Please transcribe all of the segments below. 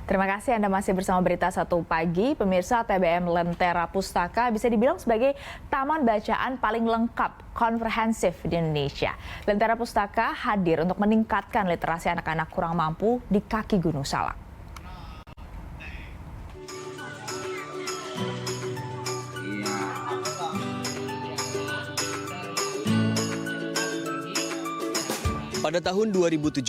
Terima kasih Anda masih bersama Berita Satu Pagi. Pemirsa, TBM Lentera Pustaka bisa dibilang sebagai taman bacaan paling lengkap, komprehensif di Indonesia. Lentera Pustaka hadir untuk meningkatkan literasi anak-anak kurang mampu di kaki Gunung Salak. Pada tahun 2017,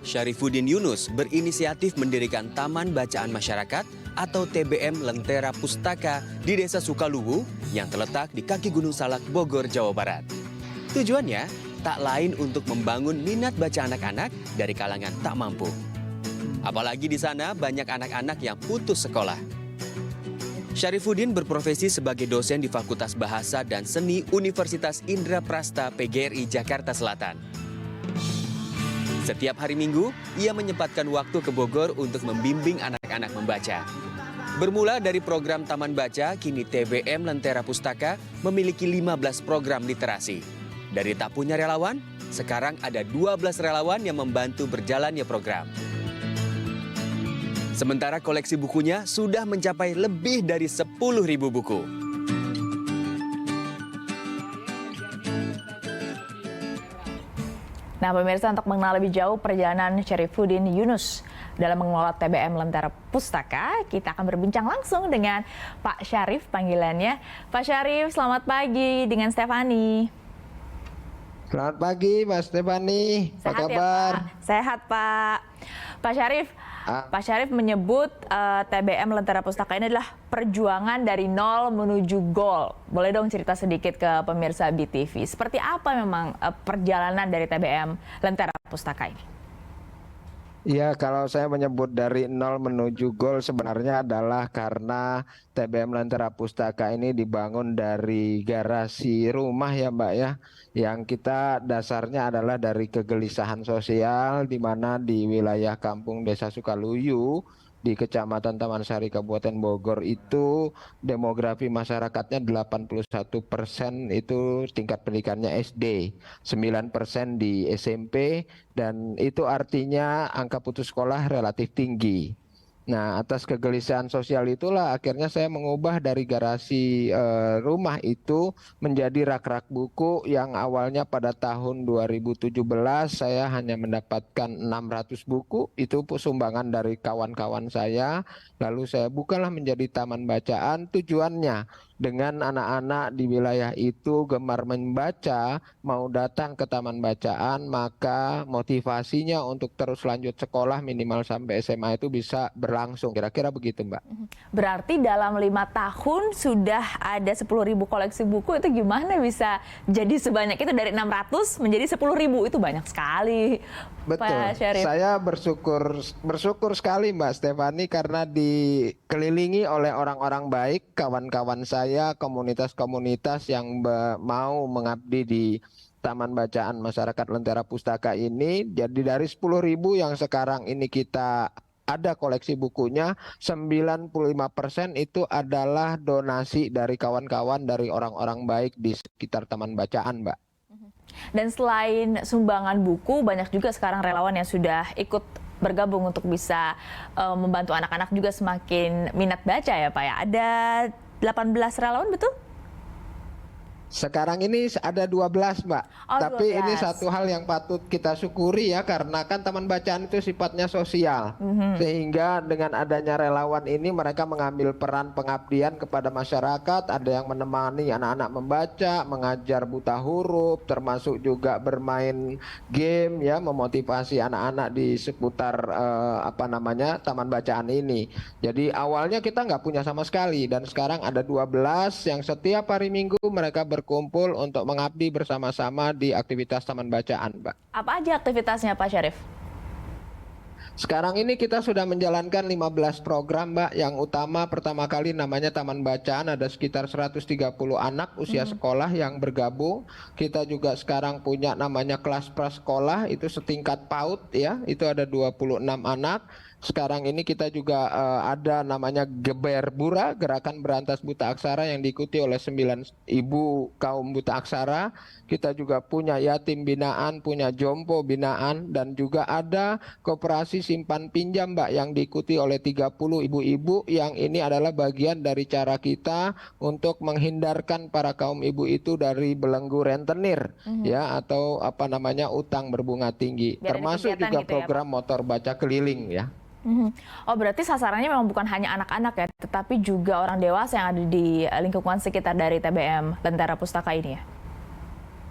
Syarifuddin Yunus berinisiatif mendirikan Taman Bacaan Masyarakat atau TBM Lentera Pustaka di Desa Sukaluwu yang terletak di kaki Gunung Salak, Bogor, Jawa Barat. Tujuannya tak lain untuk membangun minat baca anak-anak dari kalangan tak mampu. Apalagi di sana banyak anak-anak yang putus sekolah. Syarifuddin berprofesi sebagai dosen di Fakultas Bahasa dan Seni Universitas Indraprasta PGRI Jakarta Selatan. Setiap hari Minggu, ia menyempatkan waktu ke Bogor untuk membimbing anak-anak membaca. Bermula dari program Taman Baca, kini TBM Lentera Pustaka memiliki 15 program literasi. Dari tak punya relawan, sekarang ada 12 relawan yang membantu berjalannya program. Sementara koleksi bukunya sudah mencapai lebih dari 10.000 buku. Nah, pemirsa, untuk mengenal lebih jauh perjalanan Syarifuddin Yunus dalam mengelola TBM Lentera Pustaka, kita akan berbincang langsung dengan Pak Syarif panggilannya. Pak Syarif, selamat pagi dengan Stefani. Selamat pagi, Mas Stefani. Apa kabar? Ya, Pak? Sehat, Pak. Pak Syarif, Pak Syarif menyebut TBM Lentera Pustaka ini adalah perjuangan dari nol menuju gol. Boleh dong cerita sedikit ke pemirsa BTV. Seperti apa memang perjalanan dari TBM Lentera Pustaka ini? Ya, kalau saya menyebut dari nol menuju gol sebenarnya adalah karena TBM Lentera Pustaka ini dibangun dari garasi rumah ya Mbak ya. Yang kita dasarnya adalah dari kegelisahan sosial di mana di wilayah kampung Desa Sukaluwu di Kecamatan Taman Sari Kabupaten Bogor itu demografi masyarakatnya 81% itu tingkat pendidikannya SD, 9% di SMP, dan itu artinya angka putus sekolah relatif tinggi. Nah, atas kegelisahan sosial itulah akhirnya saya mengubah dari garasi rumah itu menjadi rak-rak buku yang awalnya pada tahun 2017 saya hanya mendapatkan 600 buku, itu sumbangan dari kawan-kawan saya. Lalu saya bukalah menjadi taman bacaan, tujuannya dengan anak-anak di wilayah itu gemar membaca, mau datang ke taman bacaan, maka motivasinya untuk terus lanjut sekolah minimal sampai SMA itu bisa berlangsung. Kira-kira begitu, Mbak. Berarti dalam 5 tahun sudah ada 10.000 koleksi buku, itu gimana bisa jadi sebanyak itu dari 600 menjadi 10.000? Itu banyak sekali. Betul. Pak Syarif. Saya bersyukur sekali Mbak Stefani karena dikelilingi oleh orang-orang baik, kawan-kawan saya, komunitas-komunitas yang mau mengabdi di Taman Bacaan Masyarakat Lentera Pustaka ini. Jadi dari 10.000 yang sekarang ini kita ada koleksi bukunya, 95% itu adalah donasi dari kawan-kawan, dari orang-orang baik di sekitar Taman Bacaan, Mbak. Dan selain sumbangan buku, banyak juga sekarang relawan yang sudah ikut bergabung untuk bisa membantu anak-anak juga semakin minat baca ya Pak ya. Ada 18 relawan, betul? Sekarang ini ada 12 Mbak, tapi 12. ini satu hal yang patut kita syukuri ya, karena kan taman bacaan itu sifatnya sosial, sehingga dengan adanya relawan ini mereka mengambil peran pengabdian kepada masyarakat, ada yang menemani anak-anak membaca, mengajar buta huruf, termasuk juga bermain game ya, memotivasi anak-anak di seputar taman bacaan ini. Jadi awalnya kita nggak punya sama sekali, dan sekarang ada 12 yang setiap hari Minggu mereka berkumpul untuk mengabdi bersama-sama di aktivitas taman bacaan, Mbak. Apa aja aktivitasnya Pak Syarif? Sekarang ini kita sudah menjalankan 15 program, Mbak. Yang utama pertama kali namanya Taman Bacaan, ada sekitar 130 anak usia sekolah yang bergabung. Kita juga sekarang punya namanya kelas prasekolah, itu setingkat PAUD ya, itu ada 26 anak. Sekarang ini kita juga ada namanya Geberbura, Gerakan Berantas Buta Aksara yang diikuti oleh 9 ibu kaum buta aksara. Kita juga punya yatim binaan, punya jompo binaan, dan juga ada koperasi simpan pinjam Mbak yang diikuti oleh 30 ibu-ibu, yang ini adalah bagian dari cara kita untuk menghindarkan para kaum ibu itu dari belenggu rentenir ya, atau apa namanya, utang berbunga tinggi. Biar ada Termasuk kegiatan juga gitu ya, Pak? program motor baca keliling ya. Oh, berarti sasarannya memang bukan hanya anak-anak ya, tetapi juga orang dewasa yang ada di lingkungan sekitar dari TBM Lentera Pustaka ini ya?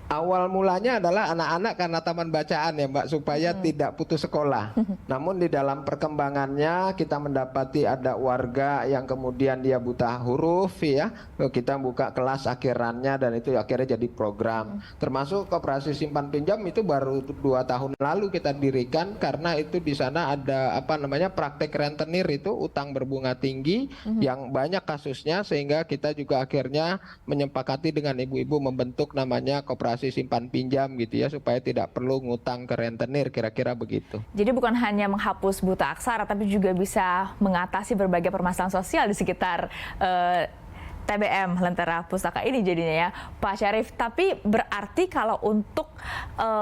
Awal mulanya adalah anak-anak karena taman bacaan ya Mbak, supaya tidak putus sekolah. Namun di dalam perkembangannya kita mendapati ada warga yang kemudian dia buta huruf ya. Kita buka kelas akhirannya dan itu akhirnya jadi program. Termasuk koperasi simpan pinjam itu baru 2 tahun lalu kita dirikan, karena itu di sana ada apa namanya, praktek rentenir, itu utang berbunga tinggi yang banyak kasusnya, sehingga kita juga akhirnya menyepakati dengan ibu-ibu membentuk namanya koperasi simpan pinjam gitu ya, supaya tidak perlu ngutang ke rentenir, kira-kira begitu. Jadi bukan hanya menghapus buta aksara, tapi juga bisa mengatasi berbagai permasalahan sosial di sekitar TBM Lentera Pustaka ini jadinya ya, Pak Syarif. Tapi berarti kalau untuk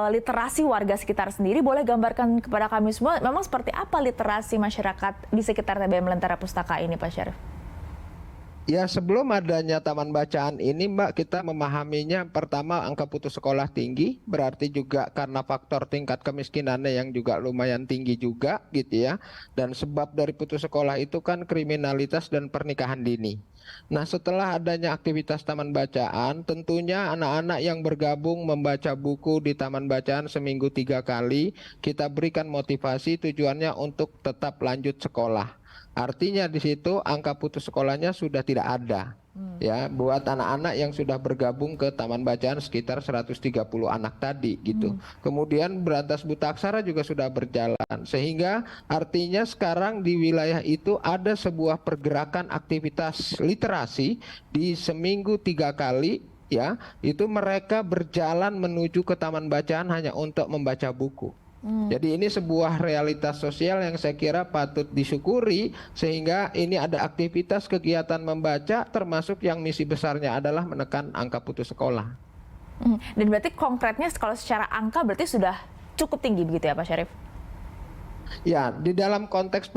literasi warga sekitar sendiri, boleh gambarkan kepada kami semua memang seperti apa literasi masyarakat di sekitar TBM Lentera Pustaka ini, Pak Syarif? Ya, sebelum adanya taman bacaan ini Mbak, kita memahaminya pertama angka putus sekolah tinggi, berarti juga karena faktor tingkat kemiskinannya yang juga lumayan tinggi juga gitu ya. Dan sebab dari putus sekolah itu kan kriminalitas dan pernikahan dini. Nah, setelah adanya aktivitas taman bacaan, tentunya anak-anak yang bergabung membaca buku di taman bacaan seminggu 3 kali, kita berikan motivasi, tujuannya untuk tetap lanjut sekolah. Artinya di situ angka putus sekolahnya sudah tidak ada. Ya, buat anak-anak yang sudah bergabung ke taman bacaan sekitar 130 anak tadi gitu. Kemudian berantas buta aksara juga sudah berjalan, sehingga artinya sekarang di wilayah itu ada sebuah pergerakan aktivitas literasi di seminggu 3 kali ya. Itu mereka berjalan menuju ke taman bacaan hanya untuk membaca buku. Jadi ini sebuah realitas sosial yang saya kira patut disyukuri, sehingga ini ada aktivitas kegiatan membaca, termasuk yang misi besarnya adalah menekan angka putus sekolah. Dan berarti konkretnya kalau secara angka berarti sudah cukup tinggi begitu ya, Pak Syarif? Ya, di dalam konteks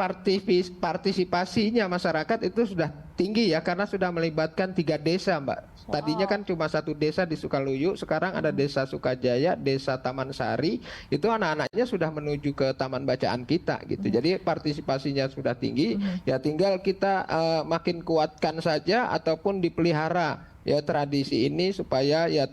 partisipasinya masyarakat itu sudah tinggi ya, karena sudah melibatkan 3 desa Mbak. Tadinya kan cuma 1 desa di Sukaluyu, sekarang ada desa Sukajaya, desa Taman Sari, itu anak-anaknya sudah menuju ke taman bacaan kita gitu. Jadi partisipasinya sudah tinggi, ya tinggal kita makin kuatkan saja ataupun dipelihara ya tradisi ini, supaya ya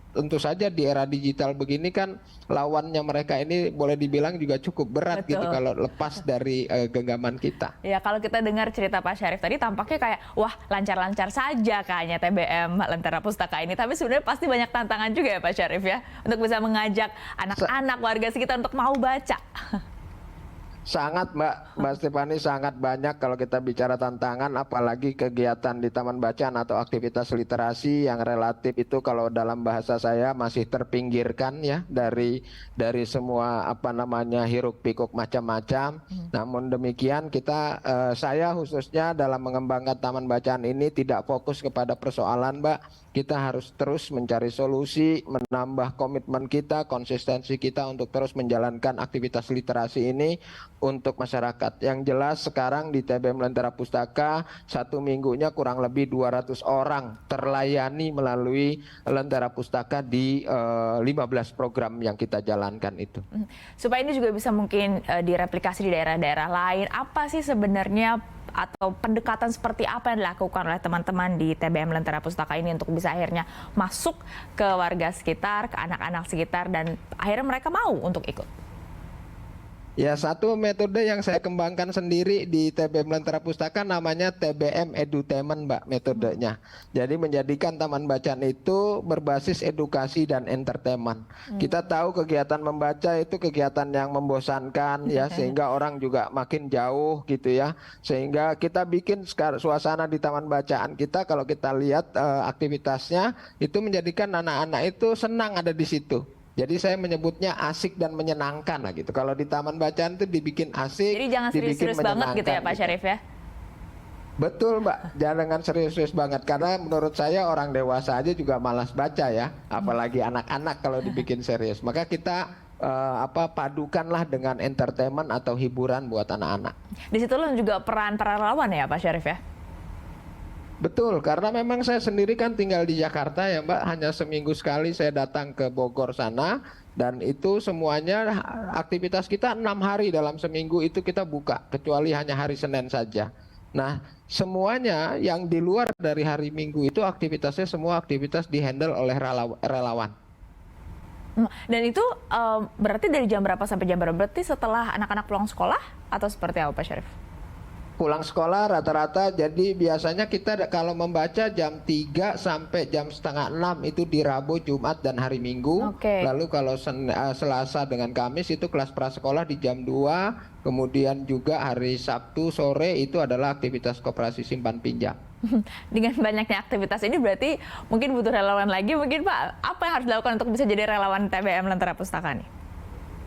tentu saja di era digital begini kan lawannya mereka ini boleh dibilang juga cukup berat. Betul. Gitu kalau lepas dari genggaman kita. Ya, kalau kita dengar cerita Pak Syarif tadi tampaknya kayak wah lancar-lancar saja kayaknya TBM Lentera Pustaka ini, tapi sebenarnya pasti banyak tantangan juga ya Pak Syarif ya, untuk bisa mengajak anak-anak warga sekitar untuk mau baca. Sangat Mbak Stefani, sangat banyak kalau kita bicara tantangan, apalagi kegiatan di taman bacaan atau aktivitas literasi yang relatif itu kalau dalam bahasa saya masih terpinggirkan ya dari semua apa namanya hiruk pikuk macam-macam. Namun demikian saya khususnya dalam mengembangkan taman bacaan ini tidak fokus kepada persoalan Mbak. Kita harus terus mencari solusi, menambah komitmen kita, konsistensi kita untuk terus menjalankan aktivitas literasi ini untuk masyarakat. Yang jelas sekarang di TBM Lentera Pustaka 1 minggunya kurang lebih 200 orang terlayani melalui Lentera Pustaka di 15 program yang kita jalankan itu. Supaya ini juga bisa mungkin direplikasi di daerah-daerah lain, apa sih sebenarnya atau pendekatan seperti apa yang dilakukan oleh teman-teman di TBM Lentera Pustaka ini untuk bisa akhirnya masuk ke warga sekitar, ke anak-anak sekitar, dan akhirnya mereka mau untuk ikut? Ya, satu metode yang saya kembangkan sendiri di TBM Lentera Pustaka namanya TBM Edutainment Mbak, metodenya. Jadi menjadikan taman bacaan itu berbasis edukasi dan entertainment. Kita tahu kegiatan membaca itu kegiatan yang membosankan ya, sehingga orang juga makin jauh gitu ya. Sehingga kita bikin suasana di taman bacaan kita, kalau kita lihat aktivitasnya itu menjadikan anak-anak itu senang ada di situ. Jadi saya menyebutnya asik dan menyenangkan lah gitu. Kalau di taman bacaan itu dibikin asik, Jadi jangan dibikin serius-serius banget gitu ya Pak gitu. Syarif ya? Betul Mbak, jangan serius-serius banget karena menurut saya orang dewasa aja juga malas baca ya, apalagi anak-anak kalau dibikin serius. Maka kita padukanlah dengan entertainment atau hiburan buat anak-anak. Di situ juga peran para relawan ya Pak Syarif ya? Betul, karena memang saya sendiri kan tinggal di Jakarta ya Mbak, hanya seminggu sekali saya datang ke Bogor sana dan itu semuanya aktivitas kita 6 hari dalam seminggu itu kita buka, kecuali hanya hari Senin saja. Nah, semuanya yang di luar dari hari Minggu itu aktivitasnya semua aktivitas dihandle oleh relawan. Dan itu berarti dari jam berapa sampai jam berapa? Berarti setelah anak-anak pulang sekolah atau seperti apa Pak Syarif? Pulang sekolah rata-rata, jadi biasanya kita kalau membaca jam 3 sampai jam setengah 6 itu di Rabu, Jumat, dan hari Minggu. Oke. Lalu kalau Selasa dengan Kamis itu kelas prasekolah di jam 2. Kemudian juga hari Sabtu sore itu adalah aktivitas koperasi simpan pinjam. Dengan banyaknya aktivitas ini berarti mungkin butuh relawan lagi mungkin Pak. Apa yang harus dilakukan untuk bisa jadi relawan TBM Lentera Pustaka nih?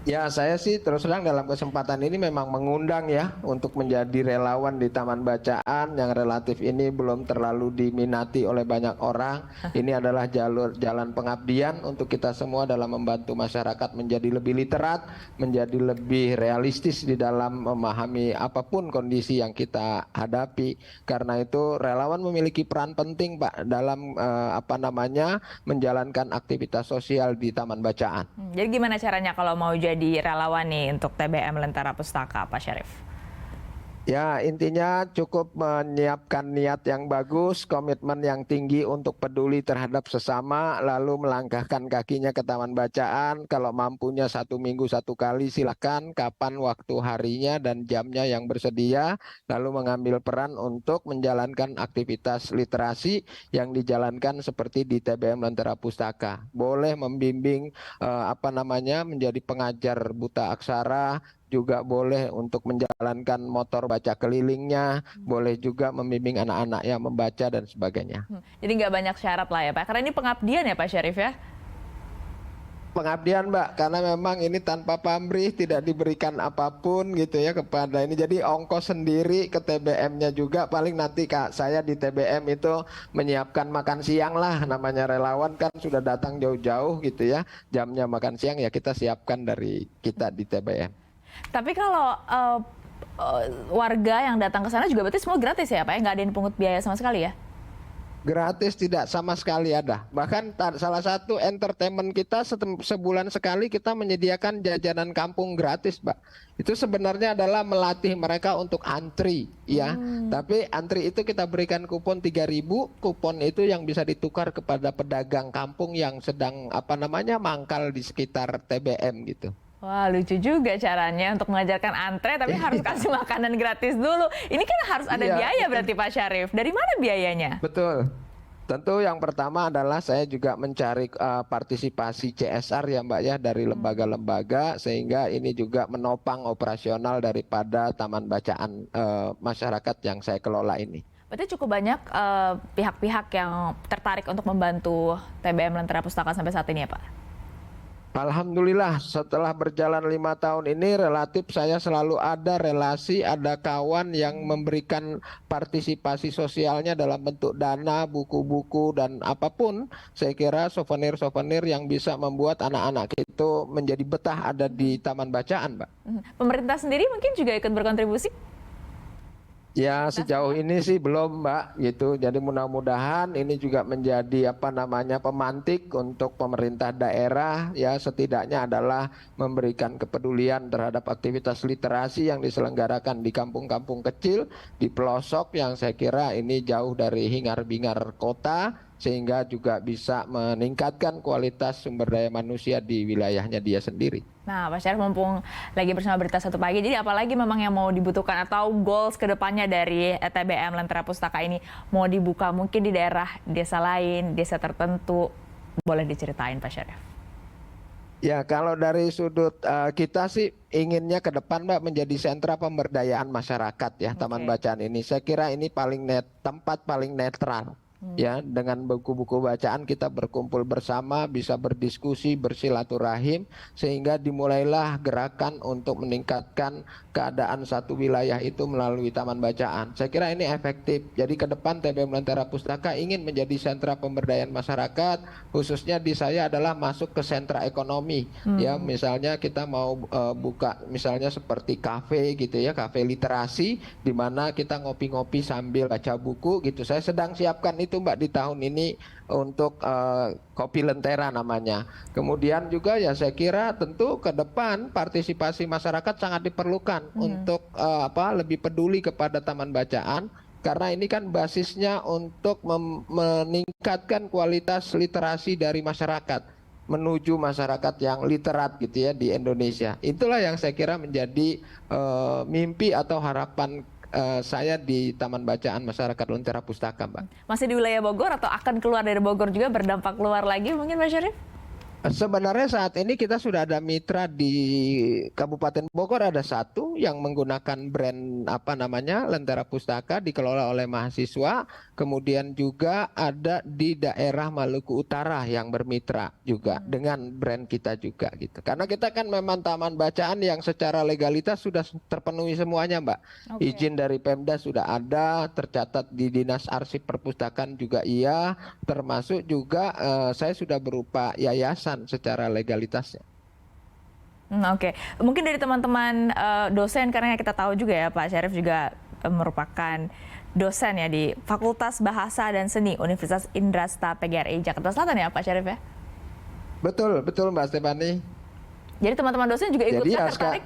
Ya, saya sih terus terang dalam kesempatan ini memang mengundang ya untuk menjadi relawan di Taman Bacaan yang relatif ini belum terlalu diminati oleh banyak orang. Ini adalah jalan pengabdian untuk kita semua dalam membantu masyarakat menjadi lebih literat, menjadi lebih realistis di dalam memahami apapun kondisi yang kita hadapi. Karena itu relawan memiliki peran penting Pak dalam menjalankan aktivitas sosial di Taman Bacaan. Jadi gimana caranya kalau mau jadi relawan nih untuk TBM Lentera Pustaka, Pak Syarif? Ya, intinya cukup menyiapkan niat yang bagus, komitmen yang tinggi untuk peduli terhadap sesama, lalu melangkahkan kakinya ke Taman Bacaan. Kalau mampunya 1 minggu 1 kali, silakan kapan waktu harinya dan jamnya yang bersedia, lalu mengambil peran untuk menjalankan aktivitas literasi yang dijalankan seperti di TBM Lentera Pustaka. Boleh membimbing menjadi pengajar buta aksara, juga boleh untuk menjalankan motor baca kelilingnya, boleh juga membimbing anak-anak yang membaca dan sebagainya. Jadi nggak banyak syarat lah ya Pak, karena ini pengabdian ya Pak Syarif ya? Pengabdian Mbak, karena memang ini tanpa pamrih, tidak diberikan apapun gitu ya kepada ini. Jadi ongkos sendiri ke TBM-nya juga, paling nanti Kak saya di TBM itu menyiapkan makan siang lah, namanya relawan kan sudah datang jauh-jauh gitu ya. Jamnya makan siang ya kita siapkan dari kita di TBM. Tapi kalau warga yang datang ke sana juga berarti semua gratis ya Pak ya? Nggak ada yang dipungut biaya sama sekali ya? Gratis tidak sama sekali ada. Bahkan salah satu entertainment kita sebulan sekali kita menyediakan jajanan kampung gratis, Pak. Itu sebenarnya adalah melatih mereka untuk antri, ya. Tapi antri itu kita berikan kupon 3.000, kupon itu yang bisa ditukar kepada pedagang kampung yang sedang mangkal di sekitar TBM gitu. Wah, lucu juga caranya untuk mengajarkan antre, tapi harus kasih makanan gratis dulu. Ini kan harus ada biaya berarti Pak Syarif. Dari mana biayanya? Betul. Tentu yang pertama adalah saya juga mencari partisipasi CSR ya Mbak ya dari lembaga-lembaga sehingga ini juga menopang operasional daripada taman bacaan masyarakat yang saya kelola ini. Berarti cukup banyak pihak-pihak yang tertarik untuk membantu TBM Lentera Pustaka sampai saat ini ya Pak? Alhamdulillah setelah berjalan 5 tahun ini relatif saya selalu ada relasi, ada kawan yang memberikan partisipasi sosialnya dalam bentuk dana, buku-buku dan apapun. Saya kira souvenir-souvenir yang bisa membuat anak-anak itu menjadi betah ada di Taman Bacaan, Mbak. Pemerintah sendiri mungkin juga ikut berkontribusi? Ya sejauh ini sih belum Mbak gitu. Jadi mudah-mudahan ini juga menjadi pemantik untuk pemerintah daerah ya setidaknya adalah memberikan kepedulian terhadap aktivitas literasi yang diselenggarakan di kampung-kampung kecil di pelosok yang saya kira ini jauh dari hingar-bingar kota sehingga juga bisa meningkatkan kualitas sumber daya manusia di wilayahnya dia sendiri. Nah, Pak Syarif mumpung lagi bersama Berita Satu Pagi, jadi apalagi memang yang mau dibutuhkan atau goals ke depannya dari TBM Lentera Pustaka ini mau dibuka mungkin di daerah desa lain, desa tertentu, boleh diceritain Pak Syarif? Ya kalau dari sudut kita sih inginnya ke depan Mbak menjadi sentra pemberdayaan masyarakat ya Taman Bacaan ini. Saya kira ini tempat paling netral. Ya, dengan buku-buku bacaan kita berkumpul bersama, bisa berdiskusi, bersilaturahim, sehingga dimulailah gerakan untuk meningkatkan keadaan satu wilayah itu melalui taman bacaan. Saya kira ini efektif. Jadi ke depan TBM Lentera Pustaka ingin menjadi sentra pemberdayaan masyarakat, khususnya di saya adalah masuk ke sentra ekonomi. Ya, misalnya kita mau buka misalnya seperti kafe gitu ya, kafe literasi, di mana kita ngopi-ngopi sambil baca buku gitu. Saya sedang siapkan itu Mbak di tahun ini untuk Kopi Lentera namanya. Kemudian juga ya saya kira tentu ke depan partisipasi masyarakat sangat diperlukan untuk lebih peduli kepada taman bacaan, karena ini kan basisnya untuk meningkatkan kualitas literasi dari masyarakat menuju masyarakat yang literat gitu ya di Indonesia. Itulah yang saya kira menjadi mimpi atau harapan saya di Taman Bacaan Masyarakat Lentera Pustaka, Mbak. Masih di wilayah Bogor atau akan keluar dari Bogor juga, berdampak keluar lagi mungkin Pak Syarif? Sebenarnya saat ini kita sudah ada mitra di Kabupaten Bogor, ada satu yang menggunakan brand Lentera Pustaka, dikelola oleh mahasiswa. Kemudian juga ada di daerah Maluku Utara yang bermitra juga dengan brand kita juga gitu. Karena kita kan memang taman bacaan yang secara legalitas sudah terpenuhi semuanya, Mbak. Izin dari Pemda sudah ada, tercatat di Dinas Arsip Perpustakaan juga iya, termasuk juga saya sudah berupa yayasan secara legalitasnya. Oke. Mungkin dari teman-teman dosen, karena kita tahu juga ya Pak Syarif juga merupakan dosen ya di Fakultas Bahasa dan Seni Universitas Indrasta PGRI Jakarta Selatan ya Pak Syarif ya? Betul, betul Mbak Stefani. Jadi teman-teman dosen juga ikut tertarik?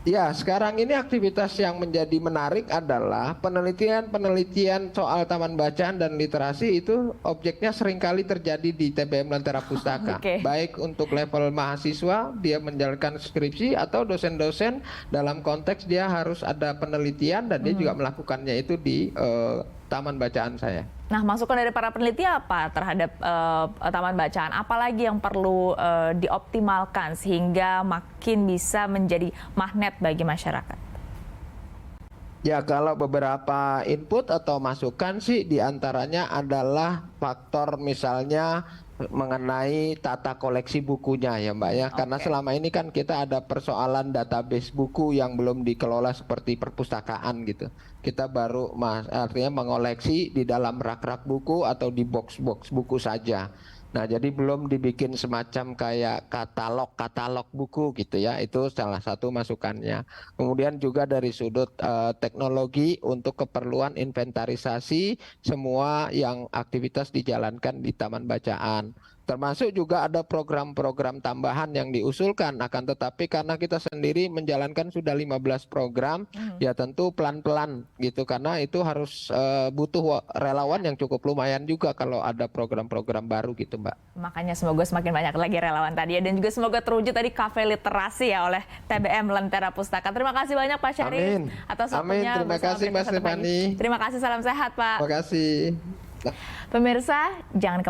Ya, sekarang ini aktivitas yang menjadi menarik adalah penelitian soal taman bacaan dan literasi itu objeknya seringkali terjadi di TBM Lentera Pustaka. Baik untuk level mahasiswa, dia menjalankan skripsi, atau dosen-dosen dalam konteks dia harus ada penelitian dan dia juga melakukannya itu di taman bacaan saya. Nah, masukan dari para peneliti apa terhadap taman bacaan? Apalagi yang perlu dioptimalkan sehingga makin bisa menjadi magnet bagi masyarakat? Ya, kalau beberapa input atau masukan sih diantaranya adalah faktor misalnya mengenai tata koleksi bukunya ya Mbak ya. Karena selama ini kan kita ada persoalan database buku yang belum dikelola seperti perpustakaan gitu. Kita baru artinya mengoleksi di dalam rak-rak buku atau di box-box buku saja. Nah, jadi belum dibikin semacam kayak katalog buku gitu ya. Itu salah satu masukannya. Kemudian juga dari sudut teknologi untuk keperluan inventarisasi semua yang aktivitas dijalankan di Taman Bacaan. Termasuk juga ada program-program tambahan yang diusulkan, akan tetapi karena kita sendiri menjalankan sudah 15 program, ya tentu pelan-pelan gitu, karena itu harus butuh relawan yang cukup lumayan juga kalau ada program-program baru gitu Mbak. Makanya semoga semakin banyak lagi relawan tadi ya, dan juga semoga terwujud tadi kafe literasi ya oleh TBM Lentera Pustaka. Terima kasih banyak Pak Syarif atas waktunya. Terima kasih Mas Stefani. Terima kasih, salam sehat Pak. Terima kasih. Pemirsa, jangan